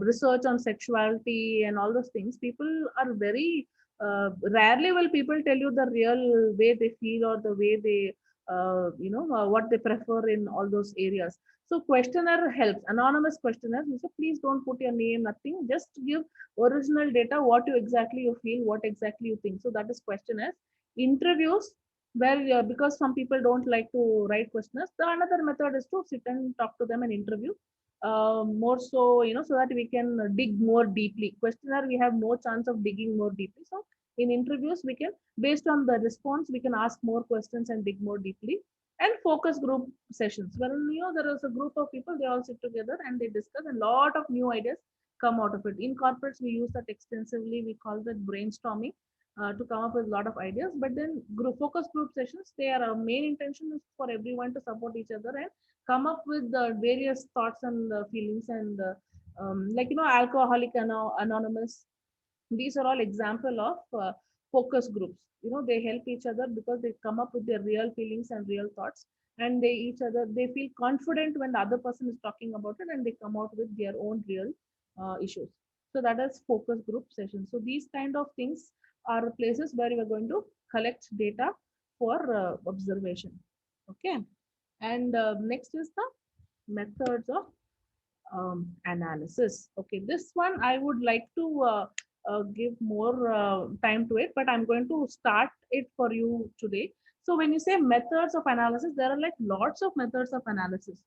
research on sexuality and all those things, people are very rarely will people tell you the real way they feel or the way they what they prefer in all those areas. So questionnaire helps, anonymous questionnaire. So please don't put your name, nothing, just give original data, what you feel, what exactly you think. So that is questionnaire. Interviews, where because some people don't like to write questionnaires, the another method is to sit and talk to them and interview more, so so that we can dig more deeply. Questionnaire, we have no chance of digging more deeply. So in interviews, we can, based on the response, we can ask more questions and dig more deeply. And focus group sessions, where there is a group of people, they all sit together and they discuss, and a lot of new ideas come out of it. In corporates, we use that extensively. We call that brainstorming, to come up with a lot of ideas. But then focus group sessions, their main intention is for everyone to support each other and come up with the various thoughts and feelings, and Alcoholic Anonymous. These are all example of focus groups. They help each other because they come up with their real feelings and real thoughts, and they feel confident when the other person is talking about it, and they come out with their own real issues. So that is focus group sessions. So these kind of things are places where you are going to collect data for observation. Okay. And next is the methods of analysis. Okay, this one I would like to give more time to it, but I'm going to start it for you today. So when you say methods of analysis, there are like lots of methods of analysis,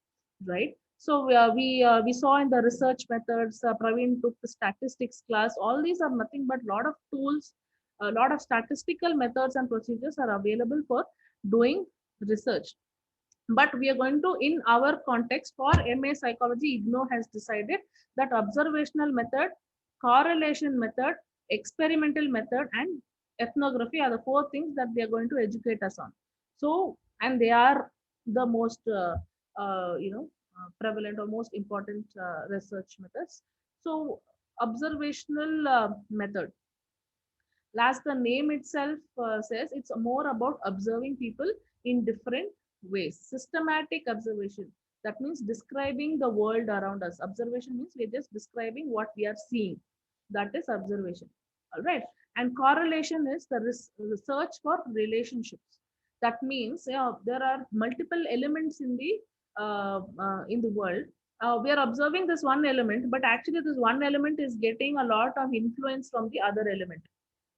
right? So we saw in the research methods. Praveen took the statistics class. All these are nothing but lot of tools, a lot of statistical methods and procedures are available for doing research. But we are going to, in our context for MA psychology, IGNOU has decided that observational method, correlation method, experimental method, and ethnography are the four things that they are going to educate us on. So, and they are the most, prevalent or most important research methods. So, observational method, as the name itself says, it's more about observing people in different ways. Systematic observation, that means describing the world around us. Observation means we're just describing what we are seeing. That is observation. All right. And correlation is the research for relationships. That means there are multiple elements in the world. We are observing this one element, but actually this one element is getting a lot of influence from the other element,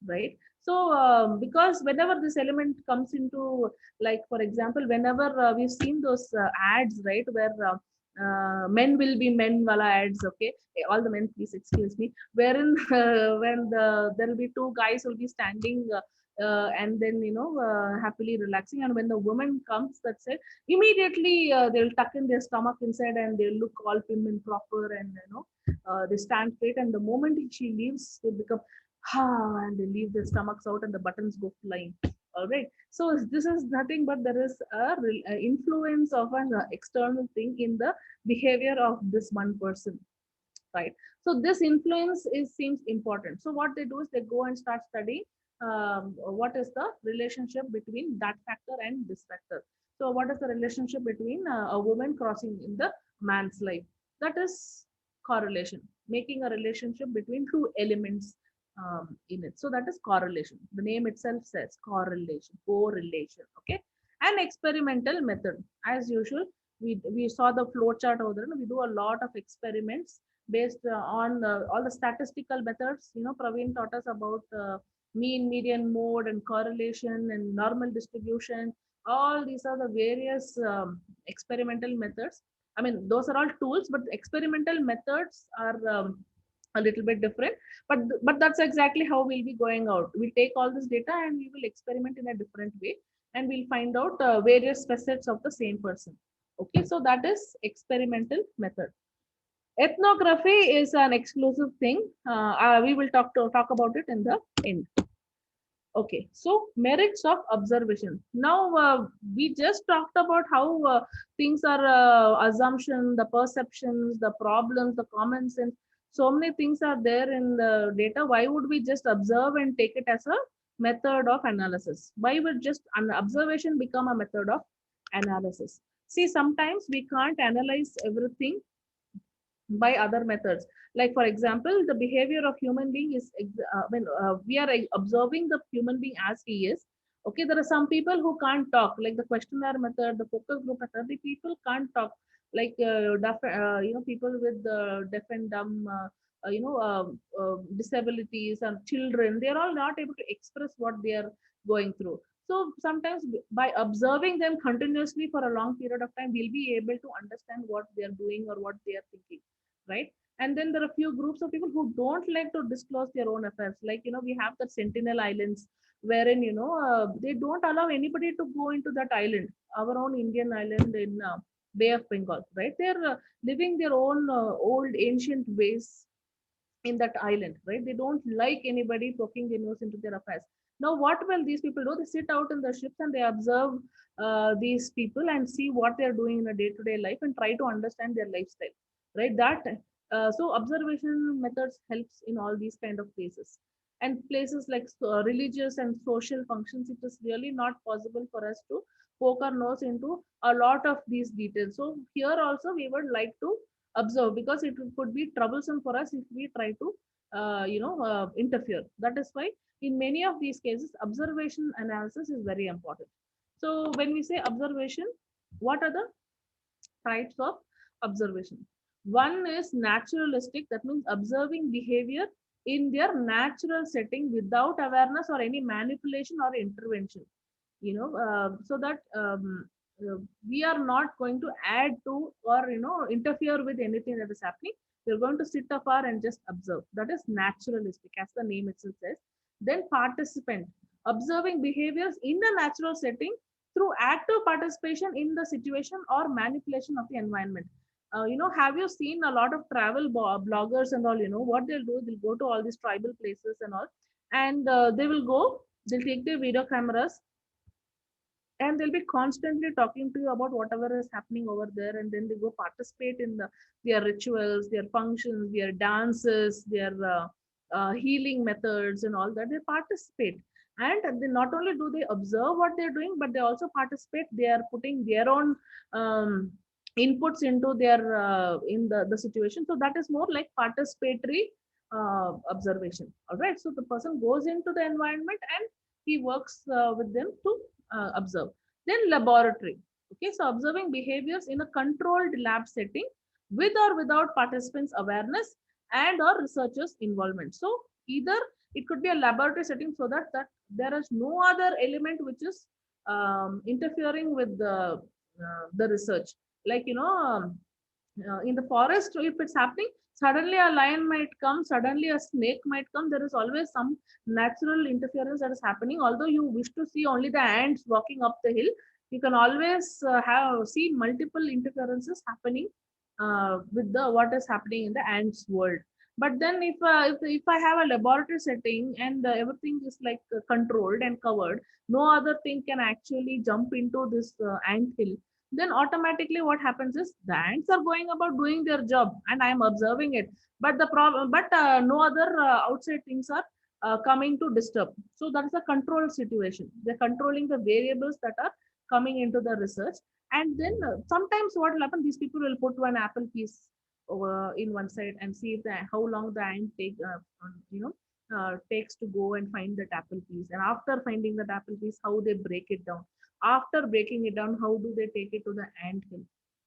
right? So because whenever this element comes into, like for example, whenever we've seen those ads, right, where men will be men wala ads, okay. All the men, please excuse me, wherein when there will be two guys will be standing and then happily relaxing, and when the woman comes, that's it, immediately they'll tuck in their stomach inside and they'll look all prim and proper, and they stand straight, and the moment she leaves they become and they leave their stomachs out and the buttons go flying. All right. So this is nothing but there is a influence of an external thing in the behavior of this one person, right? So this influence is seems important. So what they do is they go and start studying what is the relationship between that factor and this factor. So what is the relationship between a woman crossing in the man's life? That is correlation, making a relationship between two elements in it. So that is correlation. The name itself says correlation, correlation. Okay. And experimental method, as usual, we saw the flow chart over there. We do a lot of experiments based on all the statistical methods. Praveen taught us about mean, median, mode, and correlation and normal distribution. All these are the various experimental methods. I mean, those are all tools, but experimental methods are a little bit different. But that's exactly how we'll be going out. We'll take all this data and we will experiment in a different way, and we'll find out various facets of the same person. Okay, so that is experimental method. Ethnography is an exclusive thing. We will talk about it in the end. Okay, so merits of observation. Now we just talked about how things are assumption, the perceptions, the problems, the common sense. So many things are there in the data. Why would we just observe and take it as a method of analysis? Why would just an observation become a method of analysis? See, sometimes we can't analyze everything by other methods. Like for example, the behavior of human being is when we are observing the human being as he is. Okay, there are some people who can't talk, like the questionnaire method, the focus group method. The people can't talk, like people with deaf and dumb, disabilities and children. They are all not able to express what they are going through. So sometimes by observing them continuously for a long period of time, we'll be able to understand what they are doing or what they are thinking, right? And then there are a few groups of people who don't like to disclose their own affairs. Like, we have the Sentinel Islands, wherein, they don't allow anybody to go into that island, our own Indian island in Bay of Bengal, right? They're living their own old ancient ways in that island, right? They don't like anybody poking their nose into their affairs. Now, what will these people do? They sit out in the ships and they observe these people and see what they're doing in a day-to-day life and try to understand their lifestyle, right? So observation methods helps in all these kind of places. And places like religious and social functions, it is really not possible for us to poke our nose into a lot of these details. So here also we would like to observe, because it could be troublesome for us if we try to interfere. That is why in many of these cases observation analysis is very important. So when we say observation, what are the types of observation? One is naturalistic, that means observing behavior in their natural setting without awareness or any manipulation or intervention. So that uh, we are not going to add to or interfere with anything that is happening. We're going to sit afar and just observe. That is naturalistic, as the name itself says. Then participant, observing behaviors in a natural setting through active participation in the situation or manipulation of the environment. Have you seen a lot of travel bloggers and all? What they'll do, they'll go to all these tribal places and all, and they'll take their video cameras, and they'll be constantly talking to you about whatever is happening over there, and then they go participate in their rituals, their functions, their dances, their healing methods and all that. They participate, and they not only do they observe what they're doing, but they also participate. They are putting their own inputs into their in the situation. So that is more like participatory observation. All right, so the person goes into the environment and he works with them to observe. Then laboratory. Okay, so observing behaviors in a controlled lab setting with or without participants' awareness and or researchers' involvement. So either it could be a laboratory setting, so that there is no other element which is interfering with the research. Like in the forest, if it's happening, suddenly a lion might come, suddenly a snake might come. There is always some natural interference that is happening. Although you wish to see only the ants walking up the hill, you can always see multiple interferences happening with the what is happening in the ants world. But then if I have a laboratory setting and everything is like controlled and covered, no other thing can actually jump into this ant hill, then automatically what happens is the ants are going about doing their job and I am observing it. But the problem, but no other outside things are coming to disturb. So that is a controlled situation. They're controlling the variables that are coming into the research. And then sometimes what will happen, these people will put one apple piece over in one side and see if how long the ant takes to go and find that apple piece. And after finding that apple piece, how they break it down. After breaking it down, how do they take it to the ant hill,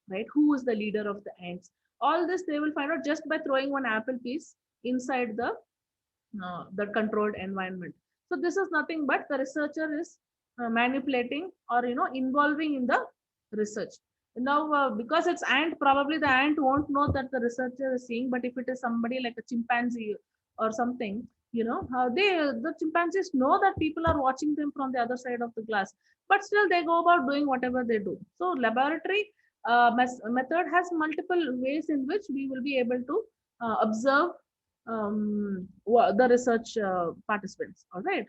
right? Who is the leader of the ants? All this they will find out just by throwing one apple piece inside the controlled environment. So this is nothing but the researcher is manipulating or involving in the research. Now because it's ant, probably the ant won't know that the researcher is seeing, but if it is somebody like a chimpanzee or something, the chimpanzees know that people are watching them from the other side of the glass, but still they go about doing whatever they do. So laboratory method has multiple ways in which we will be able to observe the research participants, all right,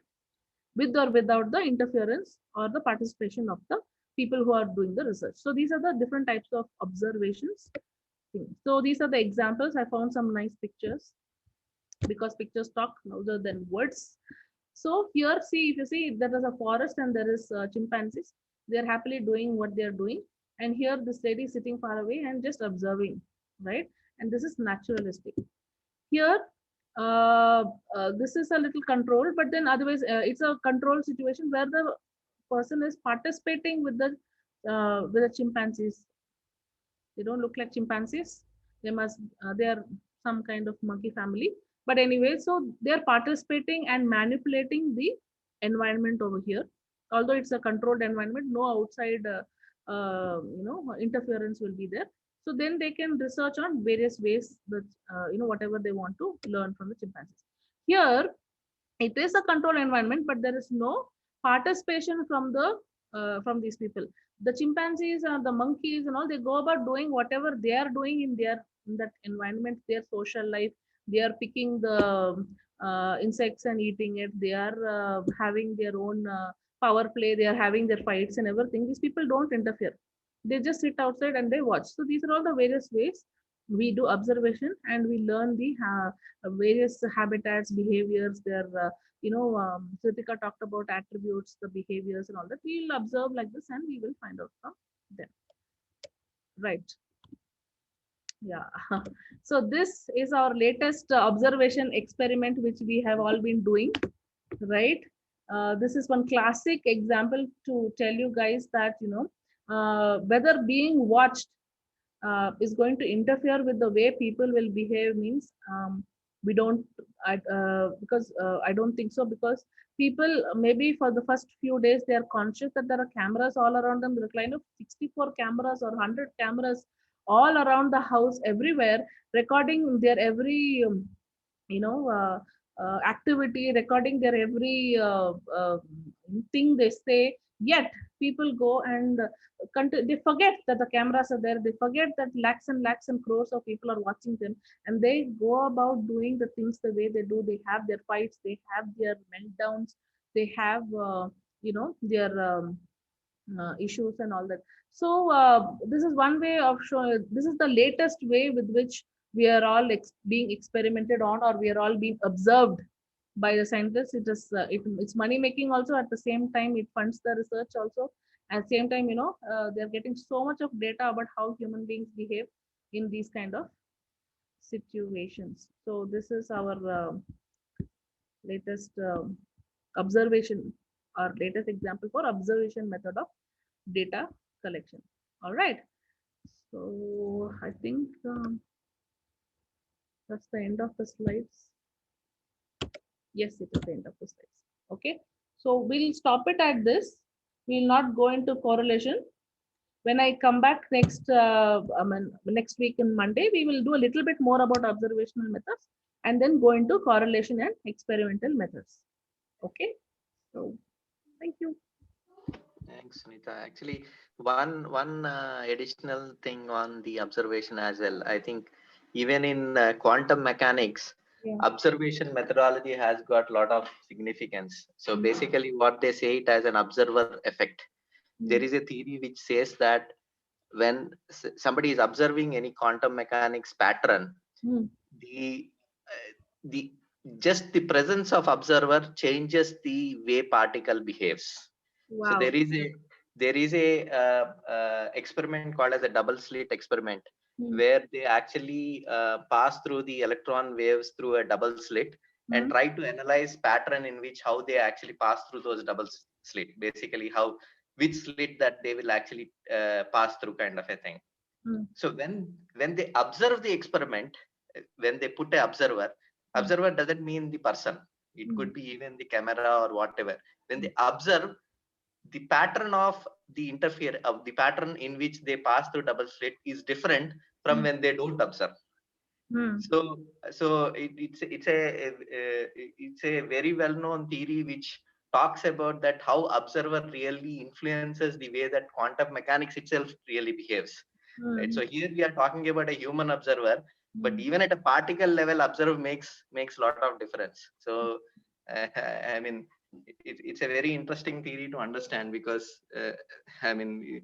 with or without the interference or the participation of the people who are doing the research. So these are the different types of observations. So these are the examples. I found some nice pictures because pictures talk louder than words. So here, see, if you see, there is a forest and there is chimpanzees. They're happily doing what they're doing. And here this lady is sitting far away and just observing, right? And this is naturalistic. Here, this is a little controlled, but then otherwise it's a controlled situation where the person is participating with the chimpanzees. They don't look like chimpanzees. They are some kind of monkey family. But anyway, so they're participating and manipulating the environment over here. Although it's a controlled environment, no outside interference will be there. So then they can research on various ways that whatever they want to learn from the chimpanzees. Here it is a controlled environment, but there is no participation from these people. The chimpanzees and the monkeys and all, they go about doing whatever they are doing in that environment, their social life. They are picking the insects and eating it. They are having their own power play. They are having their fights and everything. These people don't interfere. They just sit outside and they watch. So these are all the various ways we do observation and we learn the various habitats, behaviors. Their Kritika talked about attributes, the behaviors and all that. We'll observe like this and we will find out from them. Right. Yeah. So this is our latest observation experiment which we have all been doing, right? This is one classic example to tell you guys that whether being watched is going to interfere with the way people will behave means we don't because I don't think so, because people maybe for the first few days they are conscious that there are cameras all around them. There are kind of 64 cameras or 100 cameras all around the house everywhere, recording their every you know activity, recording their every thing they say. Yet people go and they forget that the cameras are there, they forget that lakhs and crores of people are watching them, and they go about doing the things the way they do. They have their fights, they have their meltdowns, they have their issues and all that. So this is one way of showing, this is the latest way with which we are all being experimented on, or we are all being observed by the scientists. It is it's money making also. At the same time, it funds the research also. At the same time, they're getting so much of data about how human beings behave in these kind of situations. So this is our latest observation, or latest example for observation method of data collection. All right. So I think that's the end of the slides. Yes, it is the end of the slides. Okay. So we'll stop it at this. We'll not go into correlation. When I come back next week in Monday, we will do a little bit more about observational methods and then go into correlation and experimental methods. Okay. So thank you. Thanks, Sunita. Actually, one additional thing on the observation as well. I think even in quantum mechanics, Yeah. observation methodology has got a lot of significance. So basically, what they say it as an observer effect. There is a theory which says that when somebody is observing any quantum mechanics pattern, the just the presence of observer changes the way particle behaves. Wow. So there is a experiment called as a double slit experiment, where they actually pass through the electron waves through a double slit and try to analyze pattern in which how they actually pass through those double slit. Basically, which slit that they will actually pass through, kind of a thing. So when they observe the experiment, when they put an observer doesn't mean the person. It could be even the camera or whatever. When they observe, the pattern of the pattern in which they pass through double slit is different from when they don't observe. So it's a very well known theory which talks about that how observer really influences the way that quantum mechanics itself really behaves. Right? So here we are talking about a human observer, but even at a particle level, observer makes a lot of difference. So I mean, it's a very interesting theory to understand, because I mean,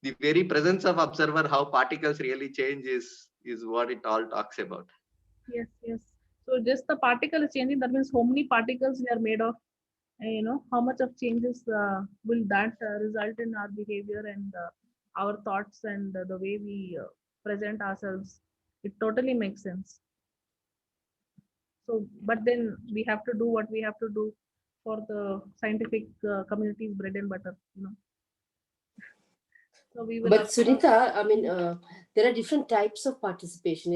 the very presence of observer, how particles really change, is what it all talks about. Yes. So just the particle is changing. That means how many particles we are made of. And, how much of changes will that result in our behavior and our thoughts and the way we present ourselves. It totally makes sense. So, but then we have to do what we have to do for the scientific community's bread and butter. So we will. But Sunita, I mean, there are different types of participation.